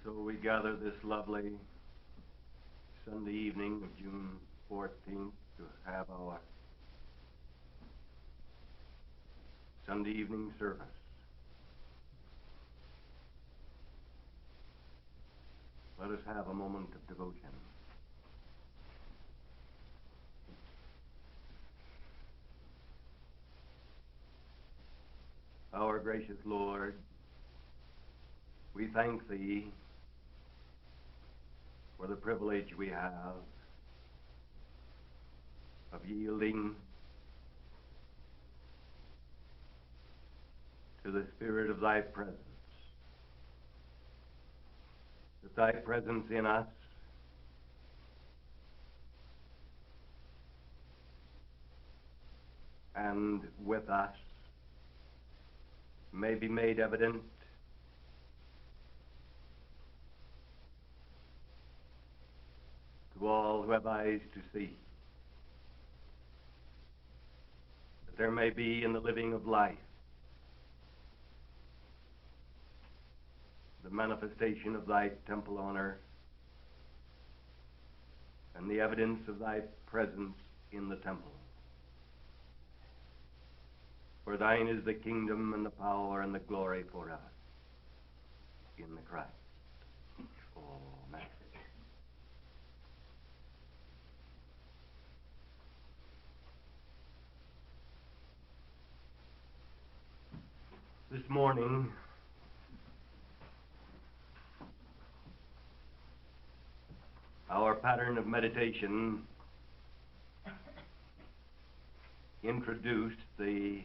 So we gather this lovely Sunday evening of June 14th to have our Sunday evening service. Let us have a moment of devotion. Our gracious Lord, we thank Thee for the privilege we have of yielding to the Spirit of Thy presence, that Thy presence in us and with us may be made evident to all who have eyes to see, that there may be in the living of life the manifestation of Thy temple on earth and the evidence of Thy presence in the temple. For Thine is the kingdom and the power and the glory forever. In the Christ. Amen. This morning, our pattern of meditation introduced the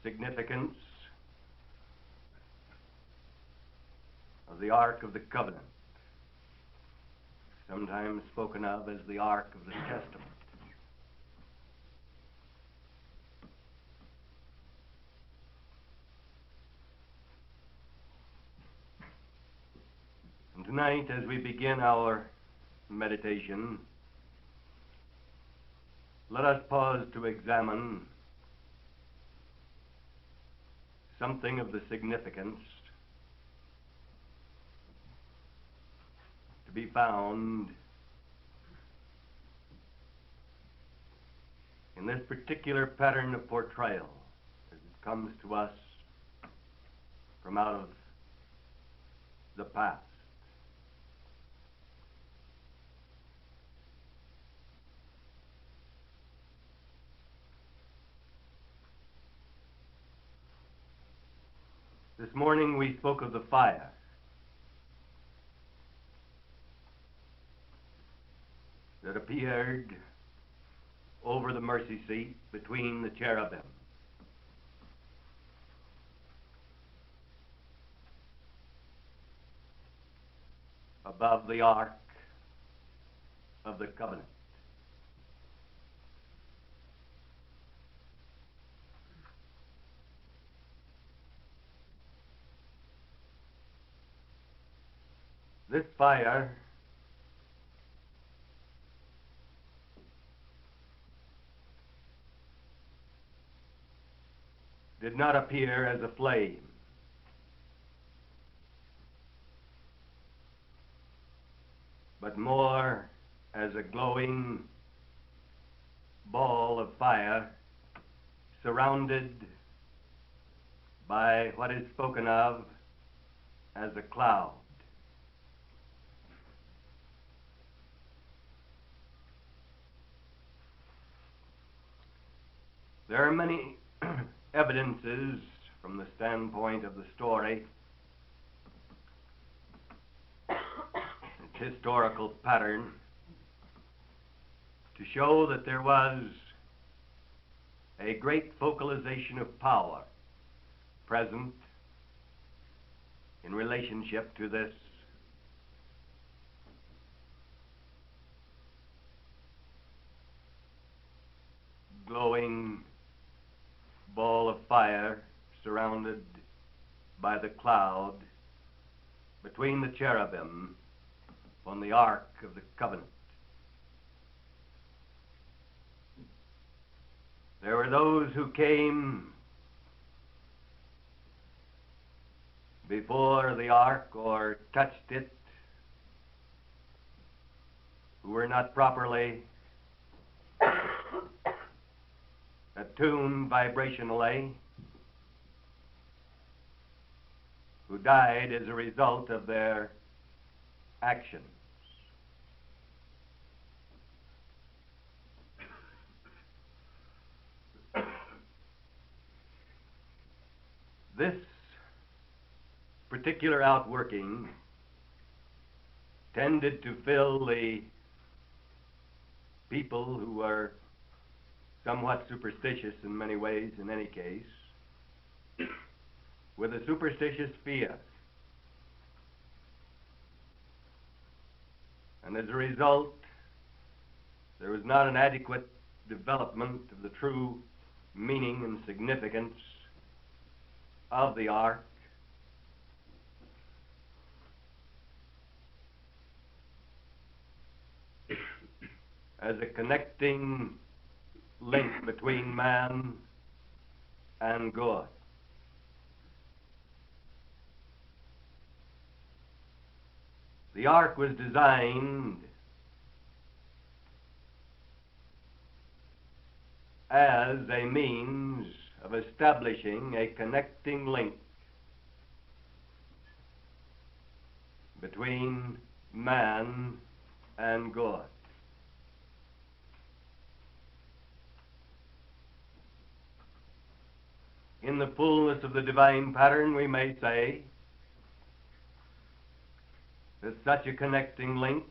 significance of the Ark of the Covenant, sometimes spoken of as the Ark of the Testament. And tonight, as we begin our meditation, let us pause to examine something of the significance to be found in this particular pattern of portrayal as it comes to us from out of the past. This morning we spoke of the fire that appeared over the mercy seat between the cherubim. Above the Ark of the Covenant. This fire did not appear as a flame, but more as a glowing ball of fire surrounded by what is spoken of as a cloud. There are many evidences from the standpoint of the story, its historical pattern, to show that there was a great focalization of power present in relationship to this glowing ball of fire surrounded by the cloud between the cherubim on the Ark of the Covenant. There were those who came before the ark or touched it, who were not properly attuned vibrationally, who died as a result of their actions. This particular outworking tended to fill the people who were somewhat superstitious in many ways, in any case, with a superstitious fear. And as a result, there was not an adequate development of the true meaning and significance of the ark, as a connecting link between man and God. The ark was designed as a means of establishing a connecting link between man and God. In the fullness of the divine pattern, we may say that such a connecting link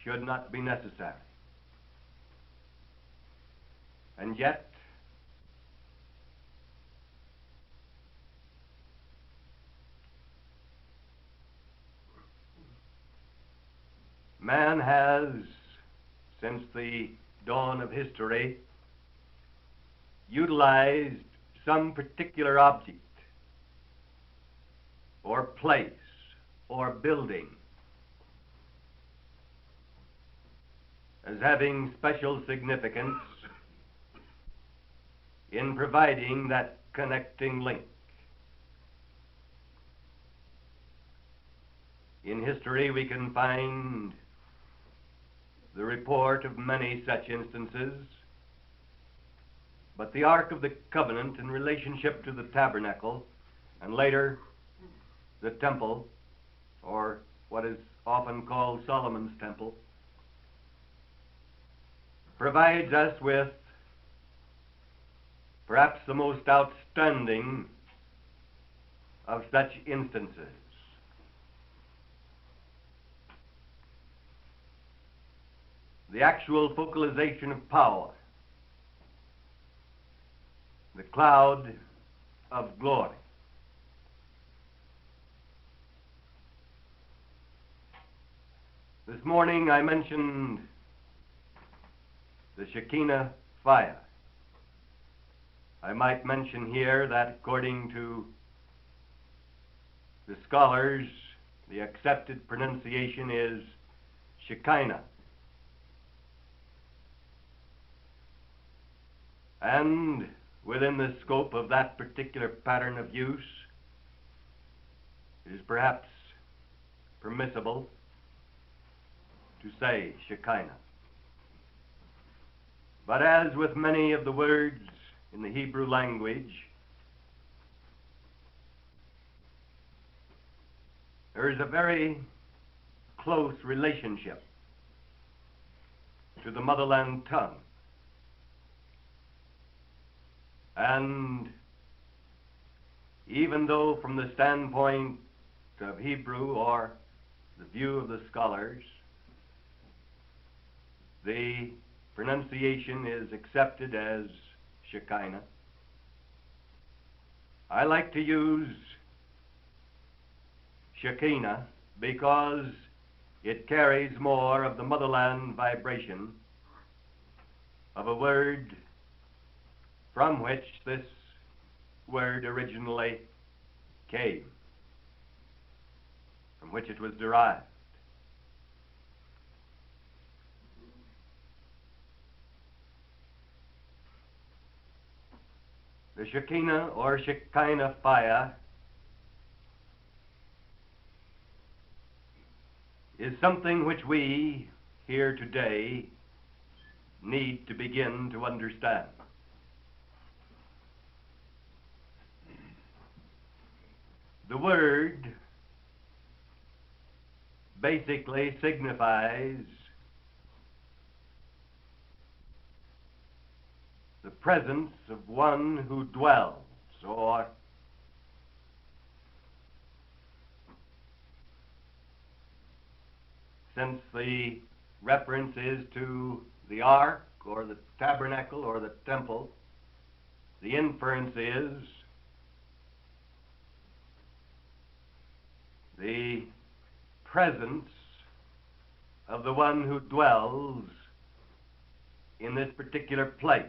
should not be necessary. And yet, man has, since the dawn of history, utilized some particular object or place or building as having special significance in providing that connecting link. In history, we can find the report of many such instances, but the Ark of the Covenant in relationship to the tabernacle, and later the temple, or what is often called Solomon's temple, provides us with perhaps the most outstanding of such instances. The actual focalization of power, the cloud of glory. This morning I mentioned the Shekinah Fire. I might mention here that according to the scholars, the accepted pronunciation is Shekinah. And within the scope of that particular pattern of use, it is perhaps permissible to say Shekinah. But as with many of the words in the Hebrew language, there is a very close relationship to the motherland tongue. And even though from the standpoint of Hebrew or the view of the scholars, the pronunciation is accepted as Shekinah, I like to use Shekinah because it carries more of the motherland vibration of a word from which this word originally came, from which it was derived. The Shekinah or Shekinah fire is something which we here today need to begin to understand. The word basically signifies the presence of one who dwells, or since the reference is to the ark or the tabernacle or the temple, the inference is the presence of the one who dwells in this particular place.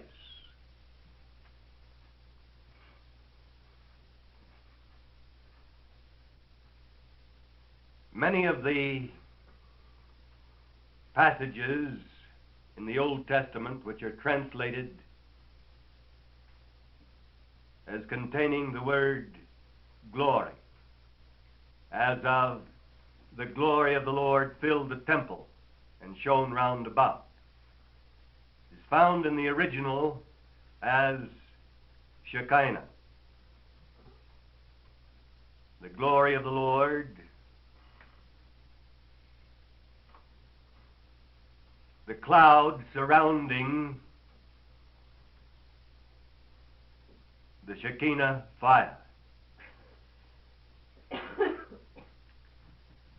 Many of the passages in the Old Testament which are translated as containing the word glory, as of the glory of the Lord filled the temple and shone round about, is found in the original as Shekinah. The glory of the Lord, the cloud surrounding the Shekinah fire.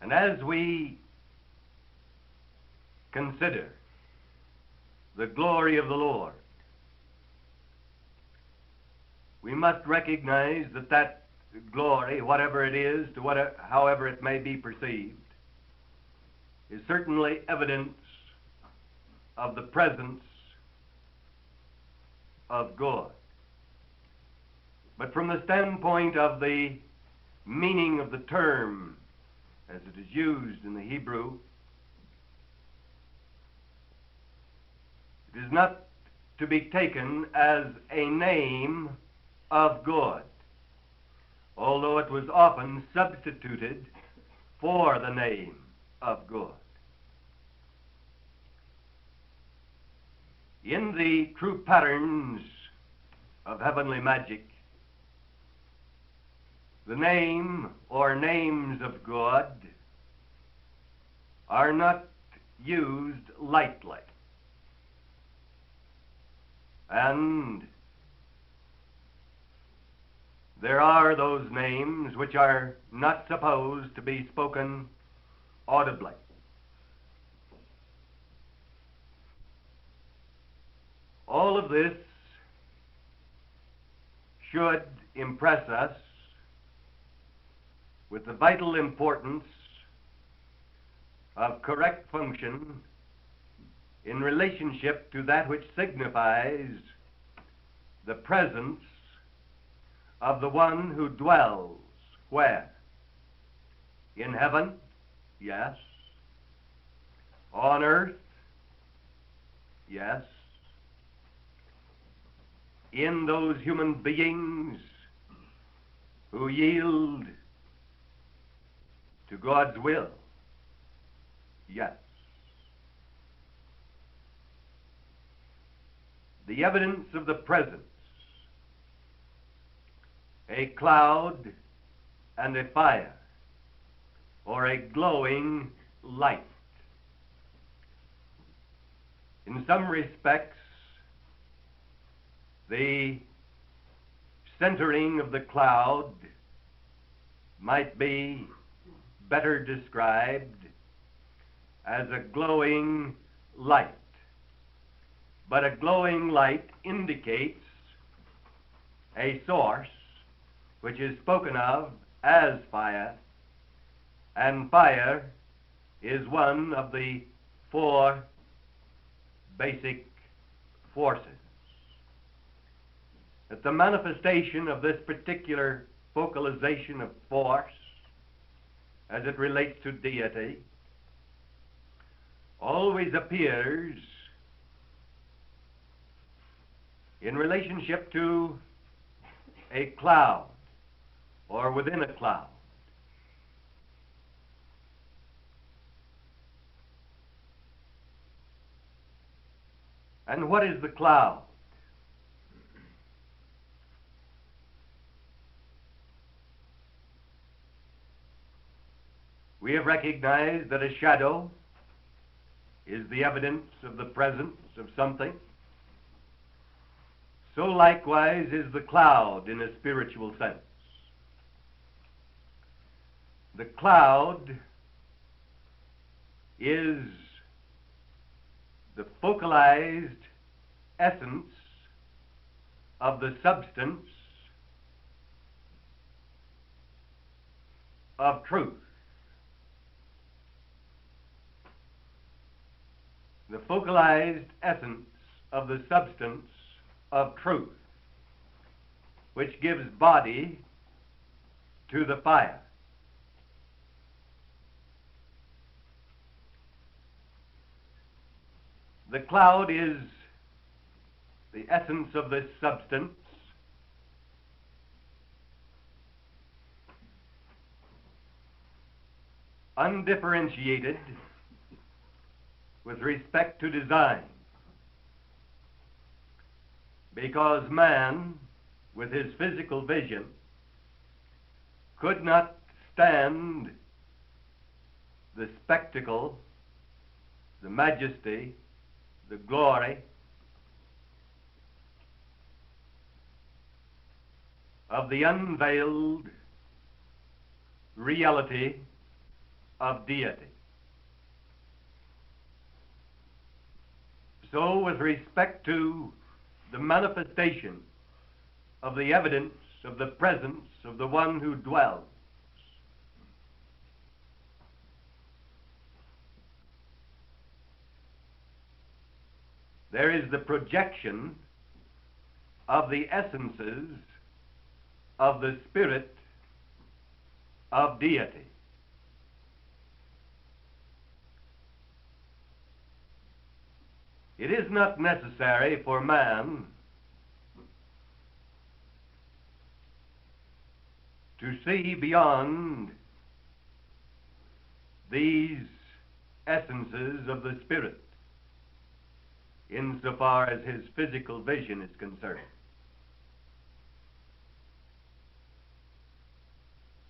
And as we consider the glory of the Lord, we must recognize that that glory, whatever it is, however it may be perceived, is certainly evidence of the presence of God. But from the standpoint of the meaning of the term as it is used in the Hebrew, it is not to be taken as a name of God, although it was often substituted for the name of God. In the true patterns of heavenly magic, the name or names of God are not used lightly. And there are those names which are not supposed to be spoken audibly. All of this should impress us with the vital importance of correct function in relationship to that which signifies the presence of the one who dwells where? In heaven? Yes. On earth? Yes. In those human beings who yield to God's will? Yes. The evidence of the presence, a cloud and a fire, or a glowing light. In some respects, the centering of the cloud might be better described as a glowing light. But a glowing light indicates a source which is spoken of as fire, and fire is one of the four basic forces. That the manifestation of this particular focalization of force as it relates to deity always appears in relationship to a cloud or within a cloud. And what is the cloud? We have recognized that a shadow is the evidence of the presence of something. So likewise is the cloud in a spiritual sense. The cloud is the focalized essence of the substance of truth. The focalized essence of the substance of truth, which gives body to the fire. The cloud is the essence of this substance, undifferentiated with respect to design, because man, with his physical vision, could not stand the spectacle, the majesty, the glory of the unveiled reality of deity. So, with respect to the manifestation of the evidence of the presence of the one who dwells, there is the projection of the essences of the Spirit of deity. It is not necessary for man to see beyond these essences of the Spirit insofar as his physical vision is concerned.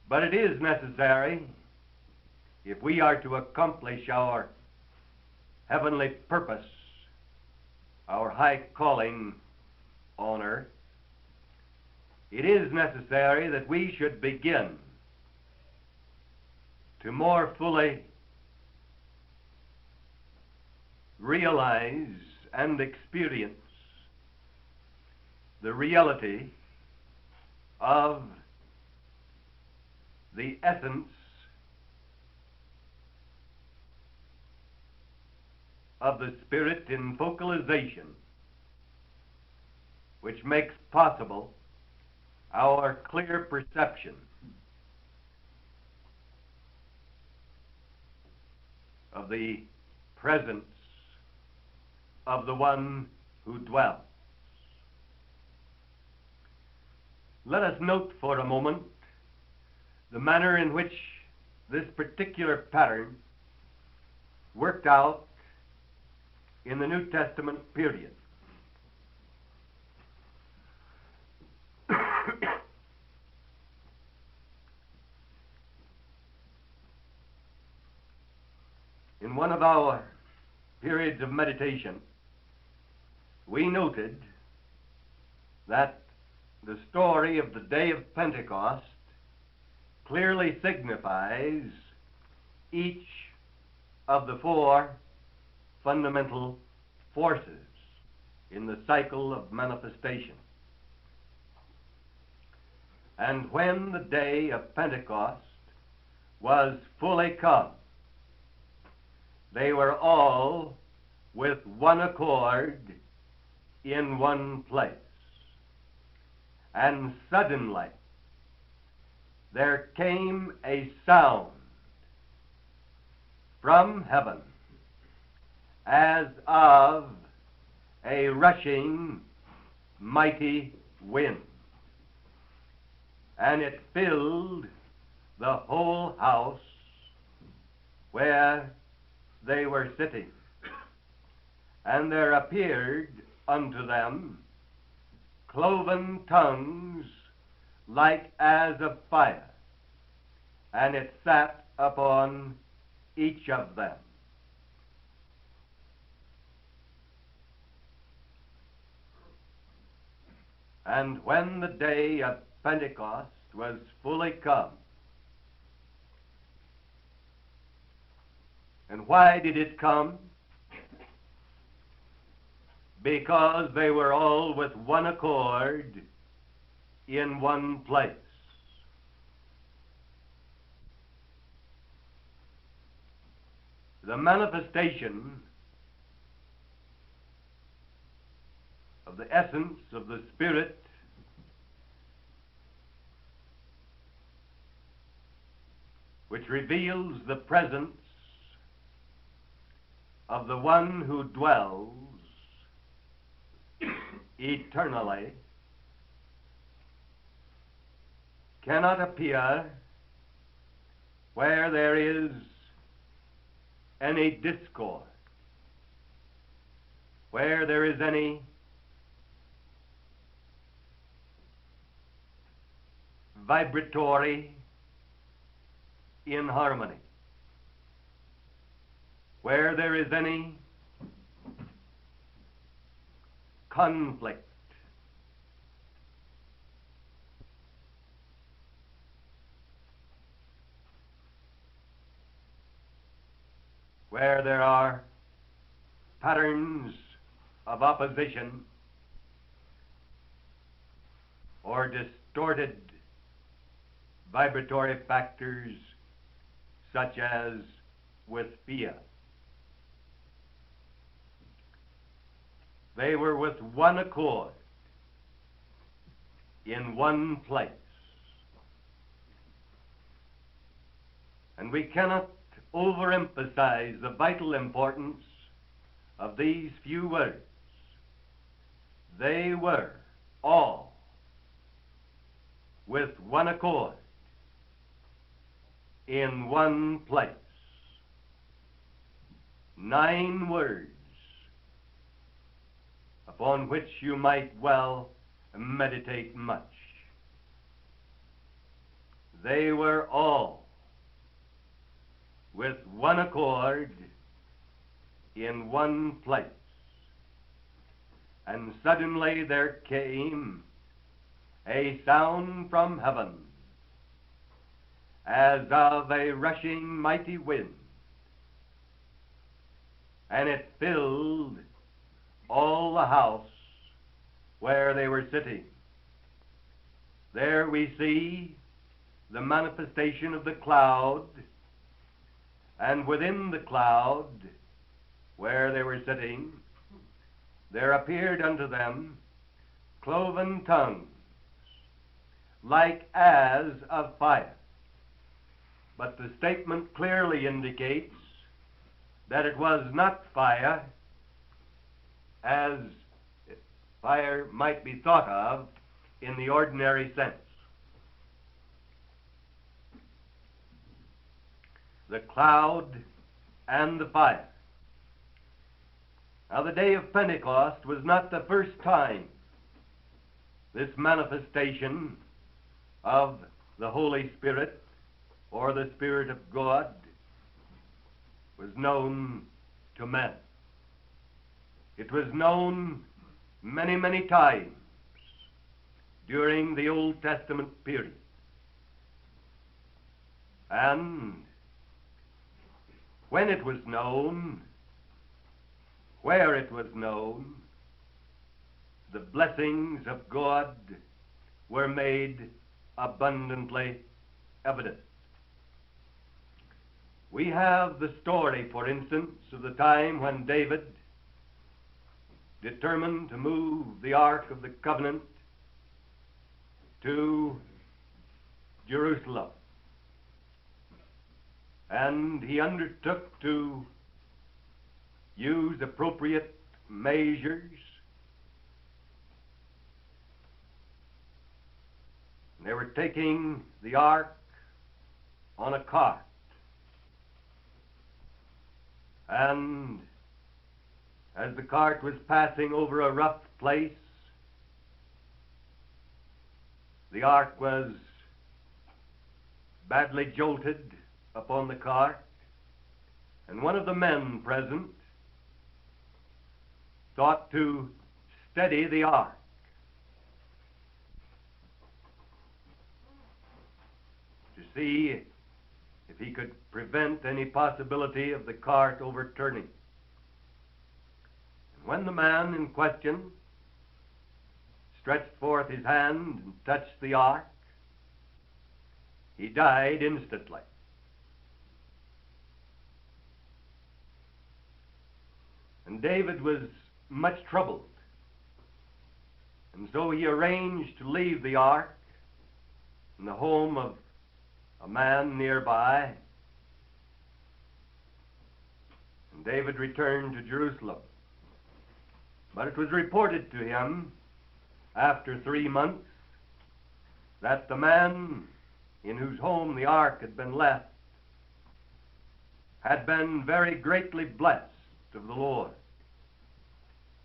But it is necessary, if we are to accomplish our heavenly purpose, our high calling on earth, it is necessary that we should begin to more fully realize and experience the reality of the essence of the Spirit in focalization, which makes possible our clear perception of the presence of the one who dwells. Let us note for a moment the manner in which this particular pattern worked out in the New Testament period. In one of our periods of meditation, we noted that the story of the day of Pentecost clearly signifies each of the four fundamental forces in the cycle of manifestation. And when the day of Pentecost was fully come, they were all with one accord in one place. And suddenly there came a sound from heaven as of a rushing mighty wind, and it filled the whole house where they were sitting. And there appeared unto them cloven tongues like as of fire, and it sat upon each of them. And when the day of Pentecost was fully come, and why did it come? Because they were all with one accord in one place. The manifestation of the essence of the Spirit which reveals the presence of the one who dwells eternally cannot appear where there is any discord, where there is any vibratory inharmony, where there is any conflict. Where there are patterns of opposition or distorted vibratory factors such as with fear. They were with one accord in one place. And we cannot overemphasize the vital importance of these few words. They were all with one accord in one place. 9 words upon which you might well meditate much. They were all with one accord in one place. And suddenly there came a sound from heaven as of a rushing mighty wind, and it filled all the house where they were sitting. There we see the manifestation of the cloud, and within the cloud where they were sitting there appeared unto them cloven tongues like as of fire. But the statement clearly indicates that it was not fire as fire might be thought of in the ordinary sense. The cloud and the fire. Now, the day of Pentecost was not the first time this manifestation of the Holy Spirit or the Spirit of God was known to men. It was known many, many times during the Old Testament period. And when it was known, where it was known, the blessings of God were made abundantly evident. We have the story, for instance, of the time when David determined to move the Ark of the Covenant to Jerusalem. And he undertook to use appropriate measures. They were taking the ark on a cart. And As the cart was passing over a rough place, the ark was badly jolted upon the cart, and one of the men present thought to steady the ark. To see if he could prevent any possibility of the cart overturning. And when the man in question stretched forth his hand and touched the ark, he died instantly. And David was much troubled, and so he arranged to leave the ark in the home of a man nearby. And David returned to Jerusalem. But it was reported to him after 3 months that the man in whose home the ark had been left had been very greatly blessed of the Lord.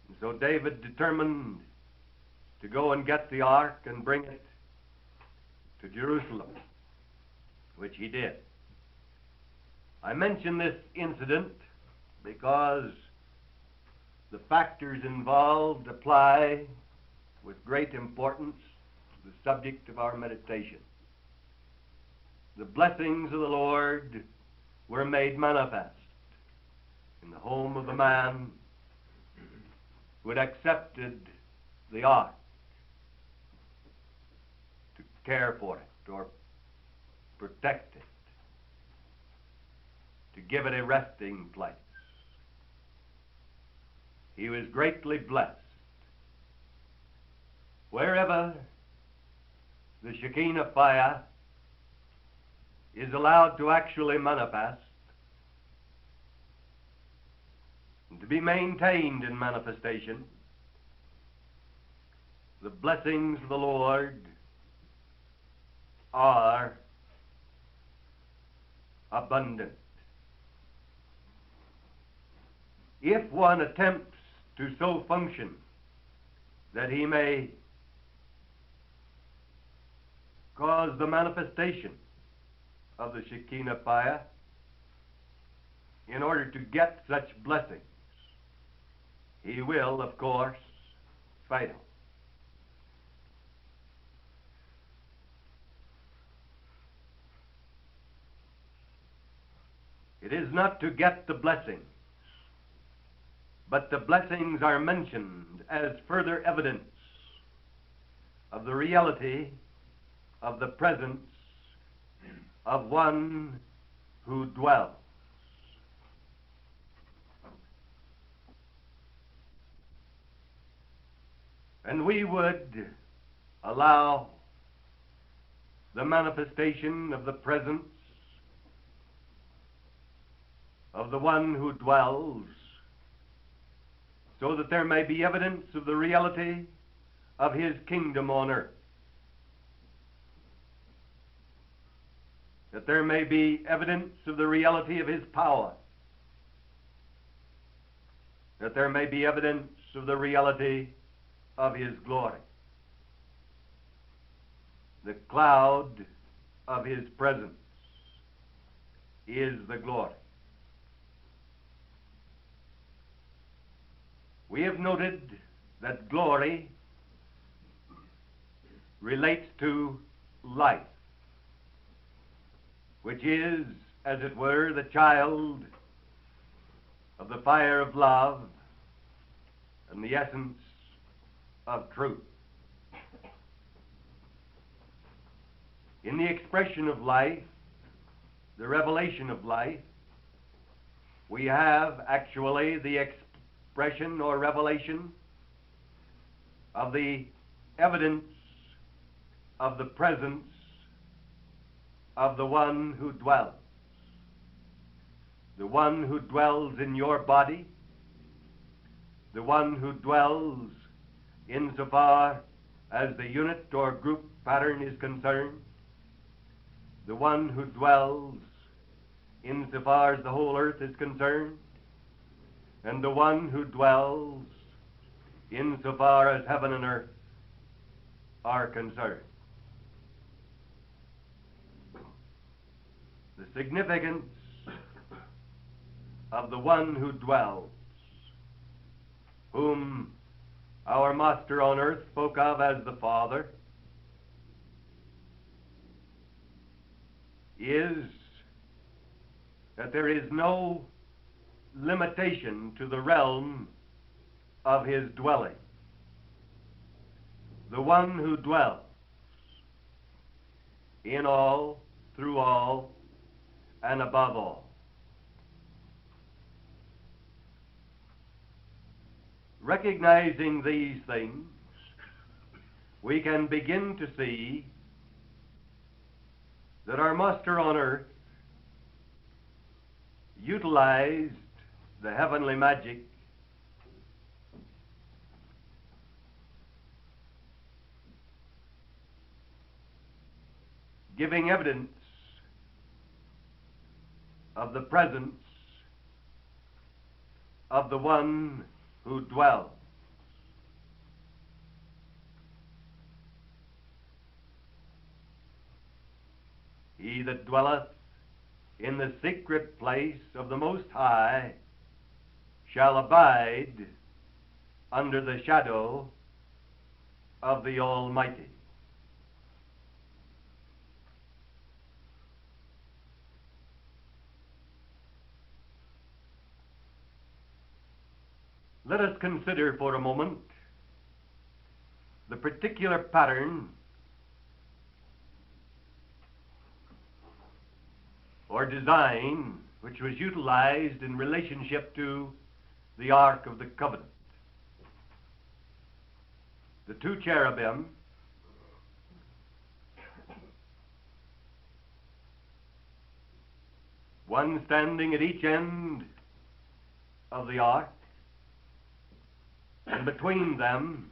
And so David determined to go and get the ark and bring it to Jerusalem, which he did. I mention this incident because the factors involved apply with great importance to the subject of our meditation. The blessings of the Lord were made manifest in the home of the man who had accepted the ark to care for it or protect it, to give it a resting place. He was greatly blessed. Wherever the Shekinah Fire is allowed to actually manifest and to be maintained in manifestation, the blessings of the Lord are abundant. If one attempts to so function that he may cause the manifestation of the Shekinah Fire in order to get such blessings, he will, of course, fail. It is not to get the blessings, but the blessings are mentioned as further evidence of the reality of the presence of one who dwells. And we would allow the manifestation of the presence of the one who dwells, so that there may be evidence of the reality of his kingdom on earth, that there may be evidence of the reality of his power, that there may be evidence of the reality of his glory. The cloud of his presence is the glory. We have noted that glory relates to life, which is, as it were, the child of the fire of love and the essence of truth. In the expression of life, the revelation of life, we have actually the expression or revelation of the evidence of the presence of the one who dwells. The one who dwells in your body, the one who dwells insofar as the unit or group pattern is concerned, the one who dwells insofar as the whole earth is concerned, and the one who dwells insofar as heaven and earth are concerned. The significance of the one who dwells, whom our Master on earth spoke of as the Father, is that there is no limitation to the realm of his dwelling. The one who dwells in all, through all, and above all. Recognizing these things, we can begin to see that our Master on earth utilized the heavenly magic giving evidence of the presence of the one who dwells. He that dwelleth in the secret place of the Most High shall abide under the shadow of the Almighty. Let us consider for a moment the particular pattern or design which was utilized in relationship to the Ark of the Covenant. The two cherubim one standing at each end of the ark, and between them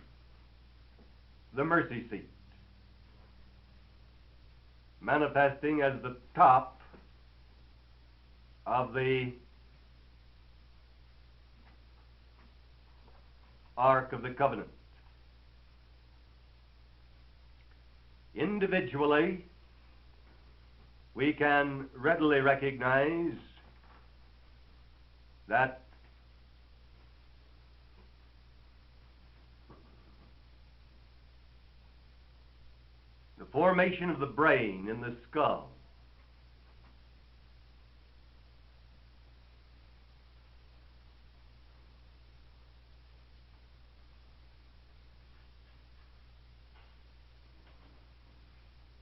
the mercy seat, manifesting as the top of the Ark of the Covenant. Individually, we can readily recognize that the formation of the brain in the skull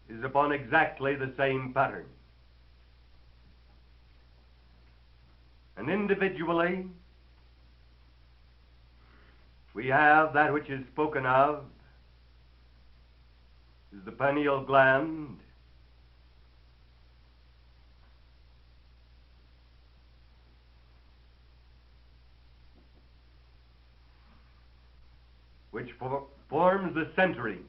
is upon exactly the same pattern. And individually, we have that which is spoken of is the pineal gland, which forms the centering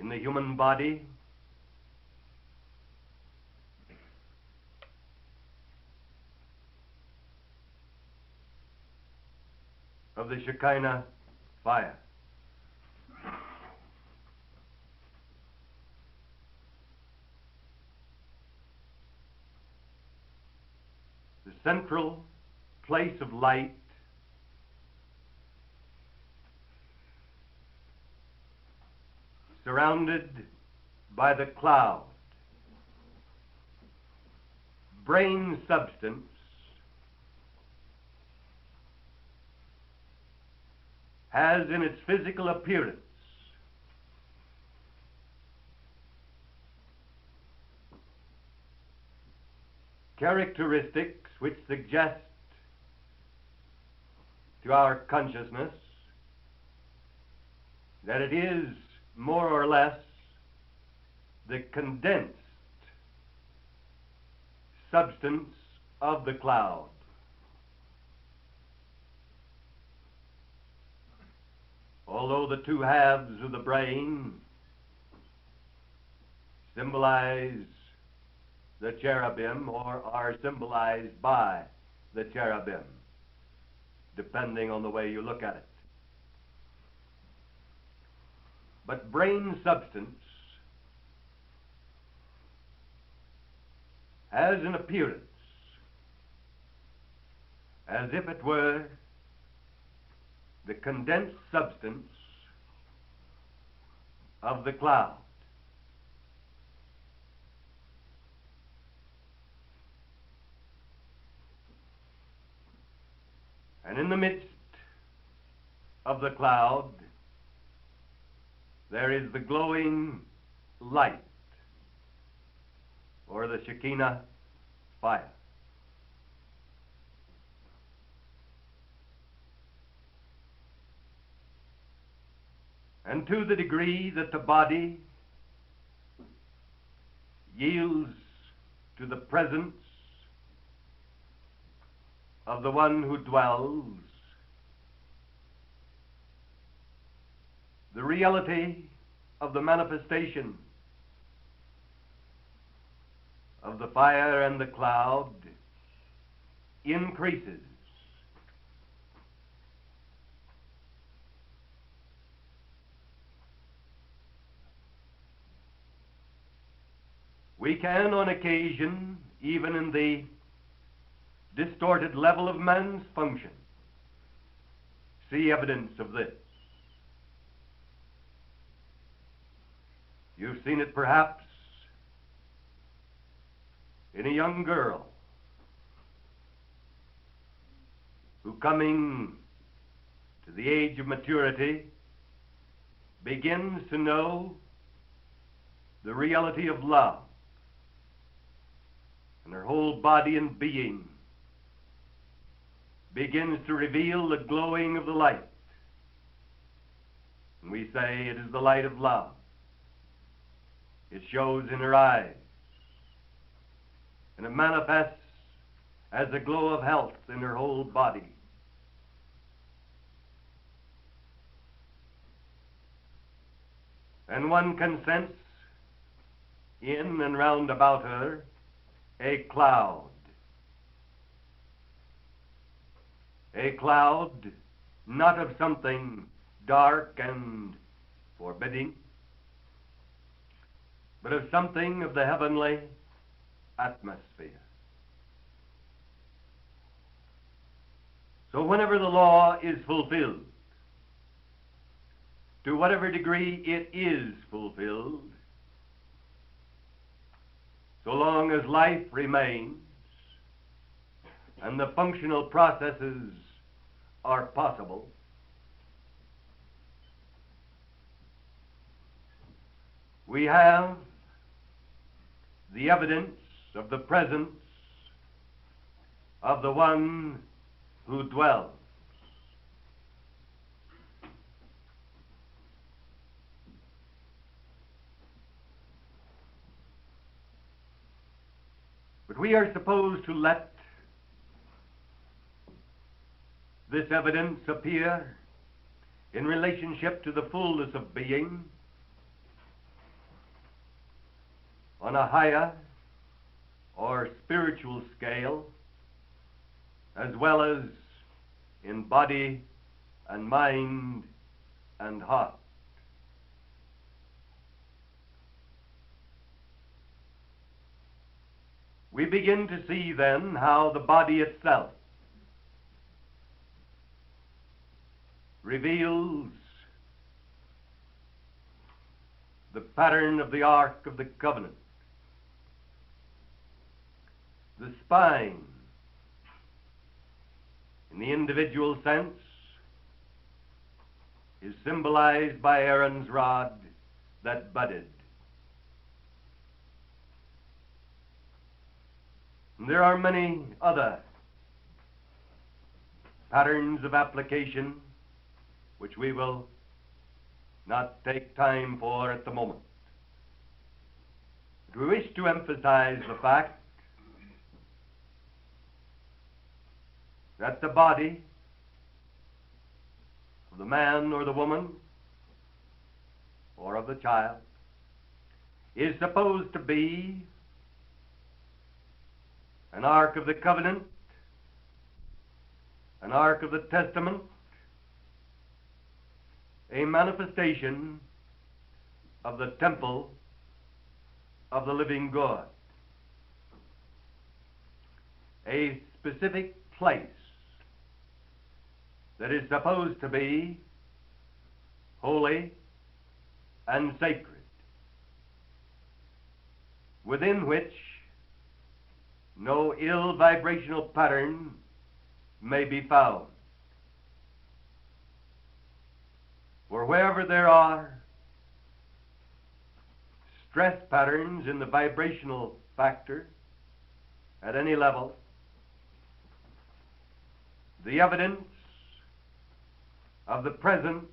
in the human body, of the Shekinah Fire. The central place of light surrounded by the cloud, brain substance has in its physical appearance characteristics which suggest to our consciousness that it is more or less the condensed substance of the cloud. Although the two halves of the brain symbolize the cherubim or are symbolized by the cherubim, depending on the way you look at it. But brain substance has an appearance as if it were the condensed substance of the cloud. And in the midst of the cloud, there is the glowing light, or the Shekinah Fire. And to the degree that the body yields to the presence of the one who dwells, the reality of the manifestation of the fire and the cloud increases. We can, on occasion, even in the distorted level of man's function, see evidence of this. You've seen it perhaps in a young girl who, coming to the age of maturity, begins to know the reality of love, and her whole body and being begins to reveal the glowing of the light. And we say it is the light of love. It shows in her eyes, and it manifests as a glow of health in her whole body. And one can sense in and round about her a cloud not of something dark and forbidding, but of something of the heavenly atmosphere. So whenever the law is fulfilled, to whatever degree it is fulfilled, so long as life remains and the functional processes are possible, we have the evidence of the presence of the one who dwells. But we are supposed to let this evidence appear in relationship to the fullness of being on a higher or spiritual scale, as well as in body and mind and heart. We begin to see then how the body itself reveals the pattern of the Ark of the Covenant. The spine, in the individual sense, is symbolized by Aaron's rod that budded. And there are many other patterns of application which we will not take time for at the moment. But we wish to emphasize the fact that the body of the man or the woman or of the child is supposed to be an Ark of the Covenant, an Ark of the Testament, a manifestation of the temple of the living God, a specific place that is supposed to be holy and sacred, within which no ill vibrational pattern may be found. For wherever there are stress patterns in the vibrational factor at any level, the evidence of the presence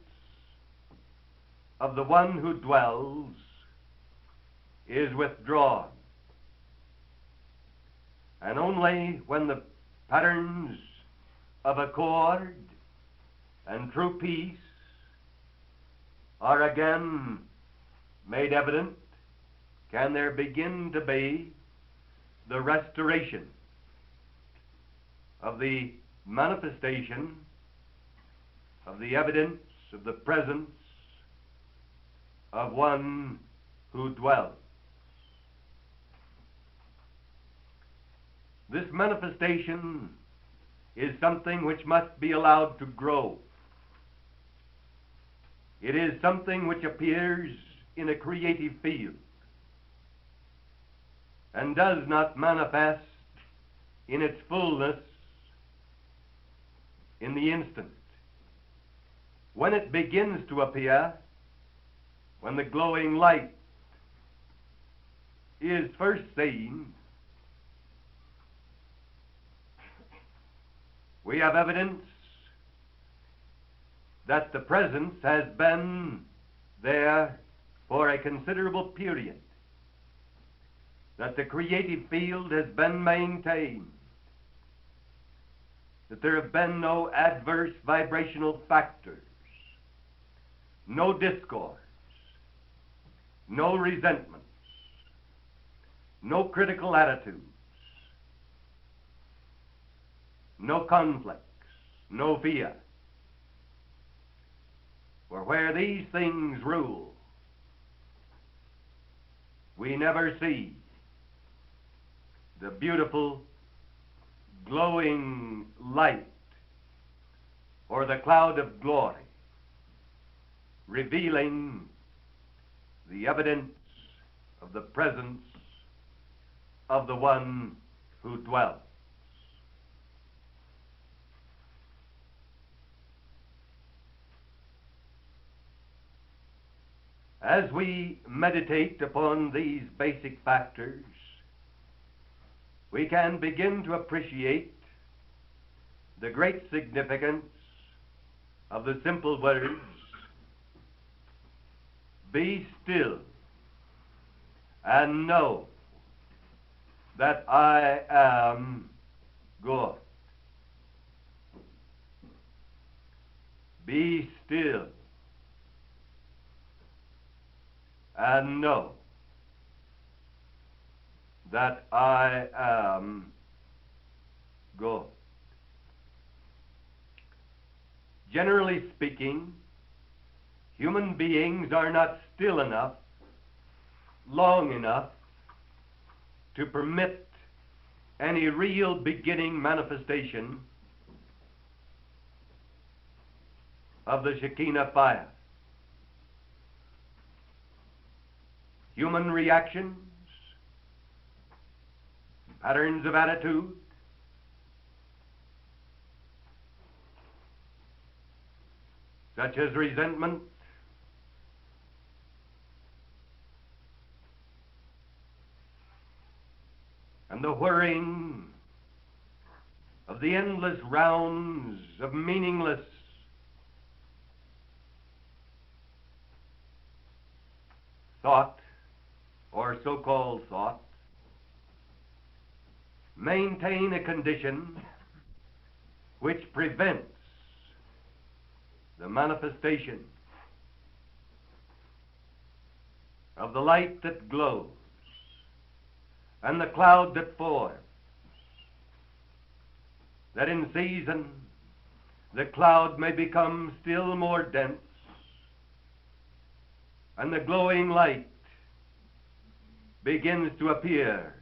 of the one who dwells is withdrawn. And only when the patterns of accord and true peace are again made evident can there begin to be the restoration of the manifestation of the evidence of the presence of one who dwells. This manifestation is something which must be allowed to grow. It is something which appears in a creative field and does not manifest in its fullness in the instant. When it begins to appear, when the glowing light is first seen, we have evidence that the presence has been there for a considerable period, that the creative field has been maintained, that there have been no adverse vibrational factors, no discords, no resentments, no critical attitudes, no conflicts, no fear. For where these things rule, we never see the beautiful, glowing light or the cloud of glory revealing the evidence of the presence of the one who dwells. As we meditate upon these basic factors, we can begin to appreciate the great significance of the simple words, "Be still and know that I am God." Be still and know that I am God. Generally speaking, human beings are not still enough, long enough, to permit any real beginning manifestation of the Shekinah fire. Human reactions, patterns of attitude, such as resentment, and the whirring of the endless rounds of meaningless thought, or so-called thought, maintain a condition which prevents the manifestation of the light that glows and the cloud that forms that in season the cloud may become still more dense, and the glowing light begins to appear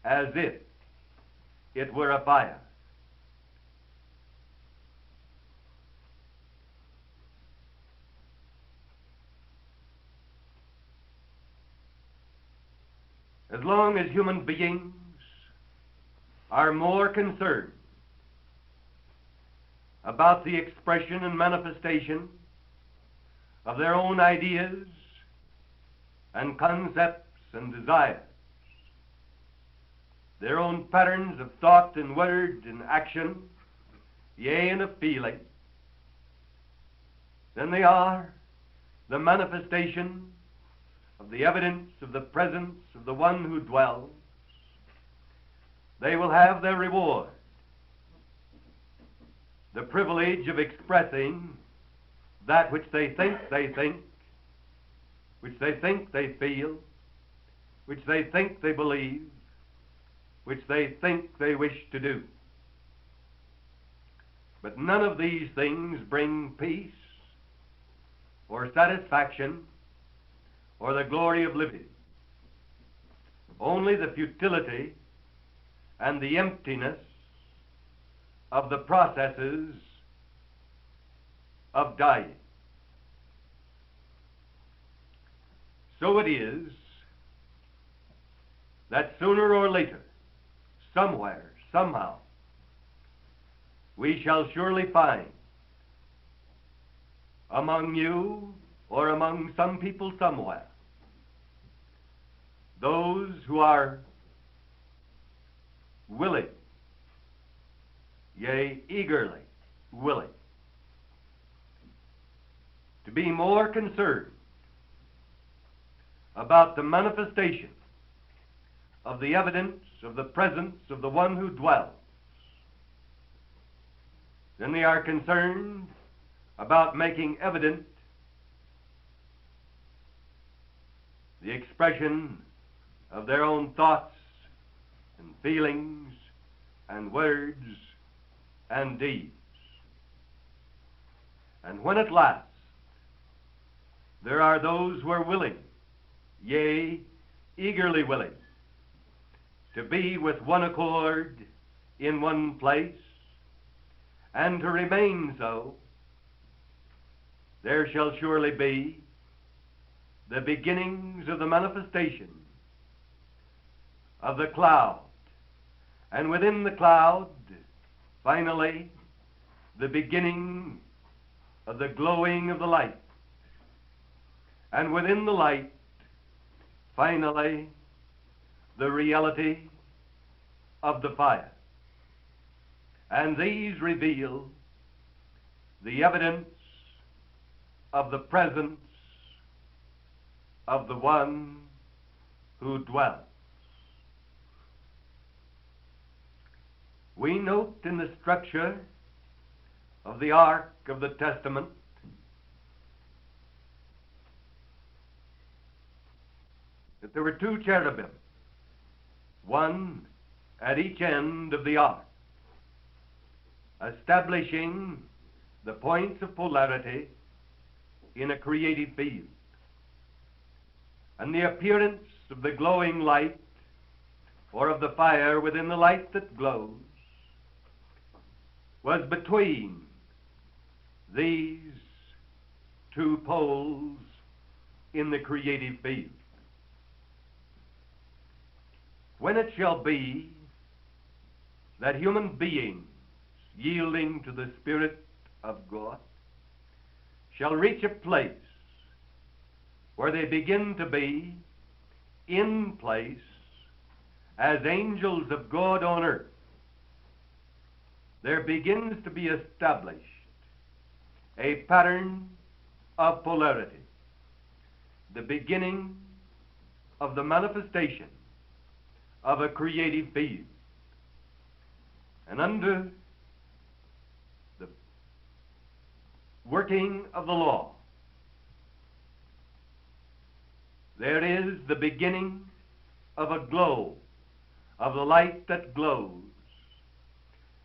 as if it were a fire. As long as human beings are more concerned about the expression and manifestation of their own ideas and concepts and desires, their own patterns of thought and word and action, yea, and of feeling, than they are the manifestation of the evidence of the presence of the one who dwells, they will have their reward, the privilege of expressing that which they think, which they think they feel, which they think they believe, which they think they wish to do. But none of these things bring peace or satisfaction or the glory of living. Only the futility and the emptiness of the processes of dying. So it is that sooner or later, somewhere, somehow, we shall surely find among you or among some people somewhere those who are willing, yea, eagerly willing, to be more concerned about the manifestation of the evidence of the presence of the one who dwells than they are concerned about making evident the expression of their own thoughts and feelings and words and deeds. And when at last there are those who are willing, yea, eagerly willing, to be with one accord in one place and to remain so, there shall surely be the beginnings of the manifestation of the cloud, and within the cloud, finally, the beginning of the glowing of the light, and within the light, finally, the reality of the fire. And these reveal the evidence of the presence of the one who dwells. We note in the structure of the Ark of the Testament that there were two cherubim, one at each end of the ark, establishing the points of polarity in a creative field. And the appearance of the glowing light, or of the fire within the light that glows, was between these two poles in the creative field. When it shall be that human beings, yielding to the Spirit of God, shall reach a place where they begin to be in place as angels of God on earth, there begins to be established a pattern of polarity, the beginning of the manifestation of a creative field. And under the working of the law, there is the beginning of a glow, of the light that glows,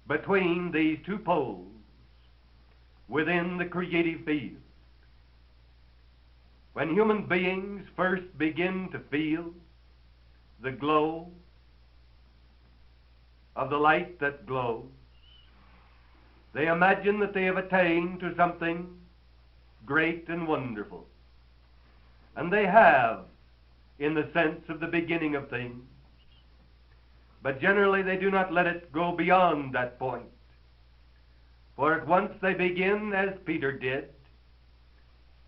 between these two poles within the creative field. When human beings first begin to feel the glow of the light that glows, they imagine that they have attained to something great and wonderful. And they have, in the sense of the beginning of things. But generally they do not let it go beyond that point. For at once they begin, as Peter did,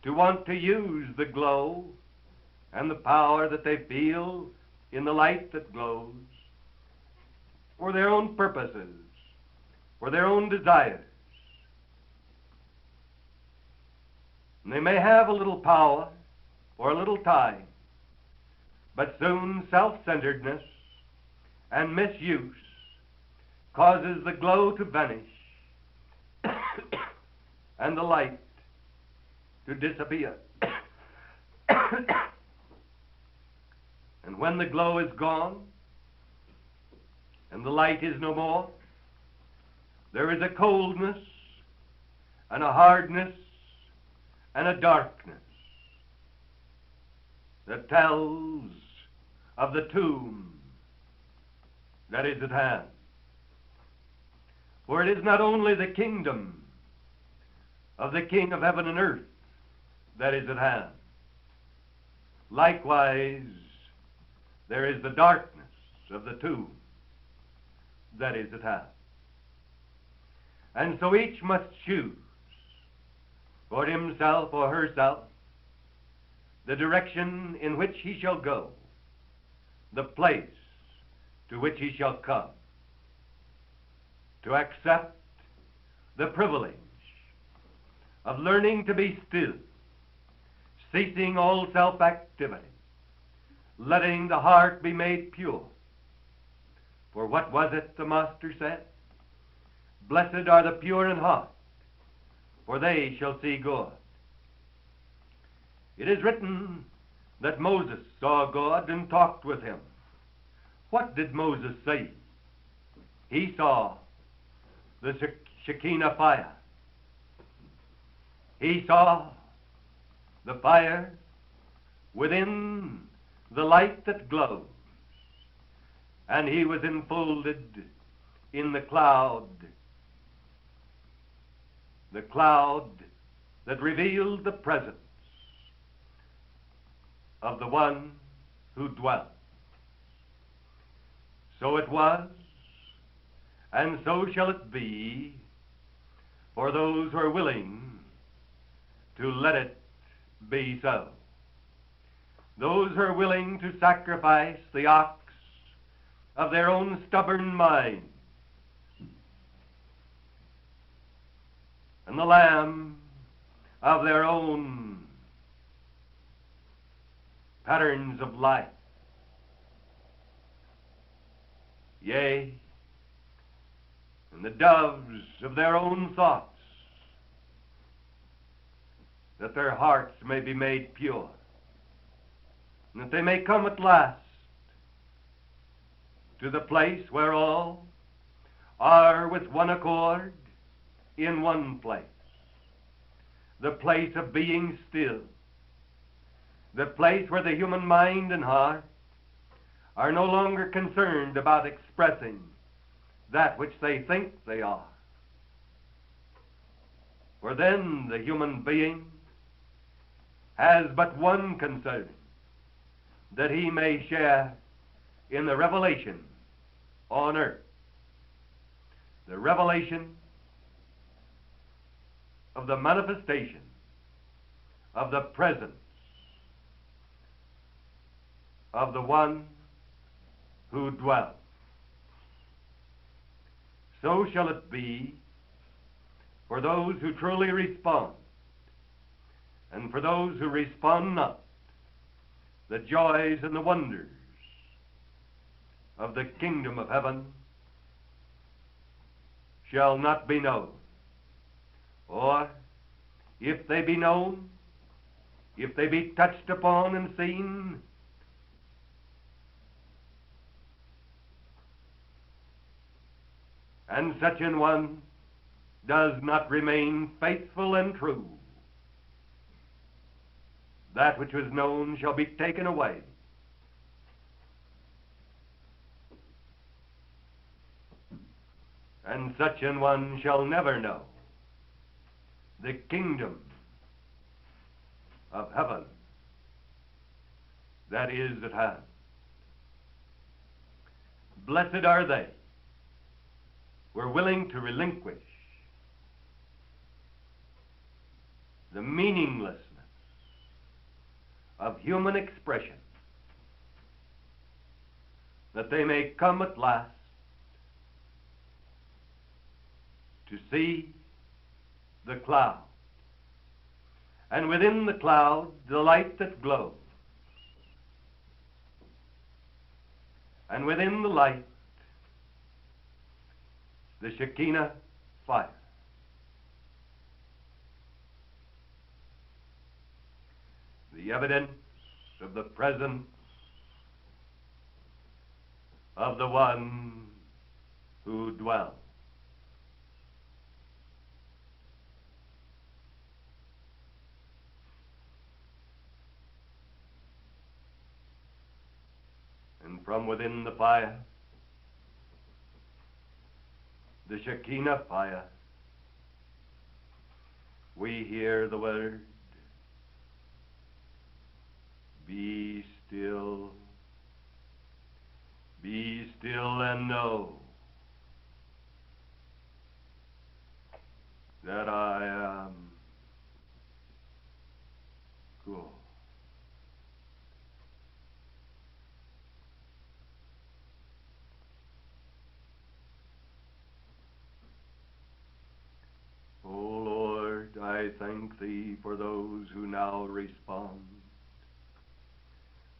to want to use the glow and the power that they feel in the light that glows for their own purposes, for their own desires. And they may have a little power for a little time, but soon self-centeredness and misuse causes the glow to vanish and the light to disappear. And when the glow is gone and the light is no more, there is a coldness and a hardness and a darkness that tells of the tomb that is at hand. For it is not only the kingdom of the King of heaven and earth that is at hand. Likewise, there is the darkness of the tomb that is at hand. And so each must choose for himself or herself the direction in which he shall go, the place to which he shall come, to accept the privilege of learning to be still, ceasing all self-activity, letting the heart be made pure. For what was it the Master said? Blessed are the pure in heart, for they shall see God. It is written that Moses saw God and talked with him. What did Moses say? He saw the Shekinah Fire. He saw the fire within the light that glows, and he was enfolded in the cloud that revealed the presence of the one who dwelt. So it was, and so shall it be for those who are willing to let it be so. Those who are willing to sacrifice the ox of their own stubborn mind and the lamb of their own patterns of life. Yea, and the doves of their own thoughts, that their hearts may be made pure, and that they may come at last to the place where all are with one accord in one place, the place of being still, the place where the human mind and heart are no longer concerned about expressing that which they think they are. For then the human being has but one concern, that he may share in the revelation on earth, the revelation of the manifestation of the presence of the one who dwells. So shall it be for those who truly respond, and for those who respond not, the joys and the wonders of the kingdom of heaven shall not be known. Or, if they be known, if they be touched upon and seen, and such an one does not remain faithful and true, that which was known shall be taken away. And such an one shall never know the kingdom of heaven that is at hand. Blessed are they who are willing to relinquish the meaninglessness of human expression, that they may come at last to see the cloud, and within the cloud the light that glows, and within the light the Shekinah Fire. The evidence of the presence of the one who dwells. And from within the fire, the Shekinah Fire, we hear the word, be still and know that I am good. O Lord, I thank Thee for those who now respond,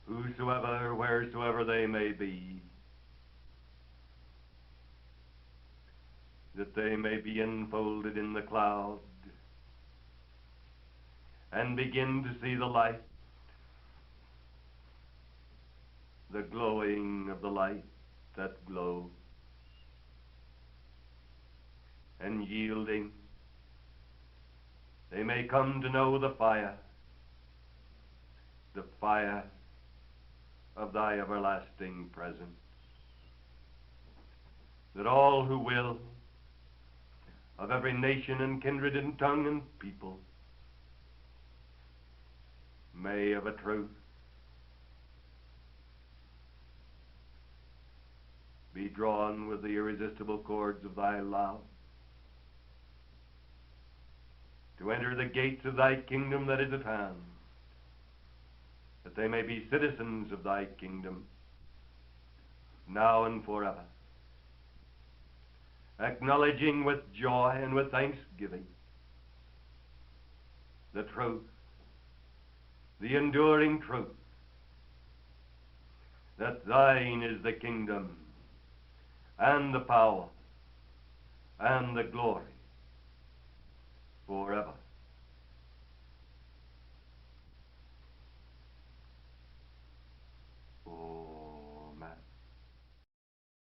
whosoever, wheresoever they may be, that they may be enfolded in the cloud and begin to see the light, the glowing of the light that glows, and yielding, they may come to know the fire of Thy everlasting presence, that all who will, of every nation and kindred and tongue and people, may of a truth be drawn with the irresistible cords of Thy love, to enter the gates of Thy kingdom that is at hand, that they may be citizens of Thy kingdom, now and forever, acknowledging with joy and with thanksgiving the truth, the enduring truth, that Thine is the kingdom and the power and the glory forever.